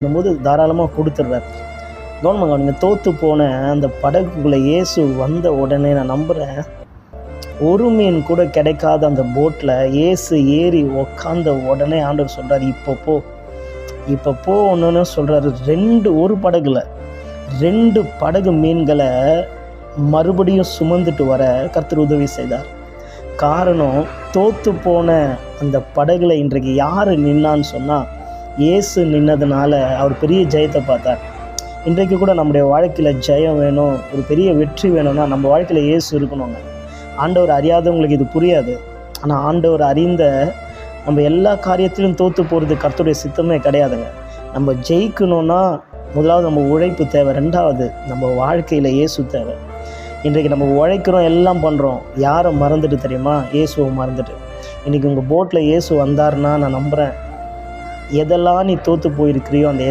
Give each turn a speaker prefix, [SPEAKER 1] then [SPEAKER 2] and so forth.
[SPEAKER 1] போது தாராளமாக கொடுத்துட்றாரு. கவனமாக நீங்கள் தோற்று போன அந்த படகுக்குள்ளே இயேசு வந்த உடனே நான் நம்புகிறேன், ஒரு மீன் கூட கிடைக்காத அந்த போட்டில் இயேசு ஏறி உக்காந்த உடனே ஆண்டவர் சொல்கிறார், இப்போ போ ஒன்றுன்னு சொல்கிறாரு. ஒரு படகுல 2 படகு மீன்களை மறுபடியும் சுமந்துட்டு வர கர்த்தர் உதவி செய்தார். காரணம், தோற்று போன அந்த படகுல இன்றைக்கு யார் நின்னான்னு சொன்னால் இயேசு நின்னதுனால அவர் பெரிய ஜெயத்தை பார்த்தார். இன்றைக்கு கூட நம்முடைய வாழ்க்கையில் ஜெயம் வேணும், ஒரு பெரிய வெற்றி வேணும்னா நம்ம வாழ்க்கையில் இயேசு இருக்கணுங்க. ஆண்டவர் அறியாதவங்களுக்கு இது புரியாது. ஆனால் ஆண்டவர் அறிந்த நம்ம எல்லா காரியத்திலும் தோற்று போகிறது கர்த்தருடைய சித்தமே கிடையாதுங்க. நம்ம ஜெயிக்கணும்னா முதலாவது நம்ம உழைப்பு தேவை, 2வது நம்ம வாழ்க்கையில் இயேசு தேவை. இன்றைக்கு நம்ம உழைக்கிறோம், எல்லாம் பண்ணுறோம், யாரை மறந்துட்டு தெரியுமா? இயேசுவை மறந்துட்டு. இன்றைக்கி உங்கள் போட்டில் இயேசு வந்தார்னா நான் நம்புகிறேன், எதெல்லாம் நீ தோற்று போயிருக்கிறியோ அந்த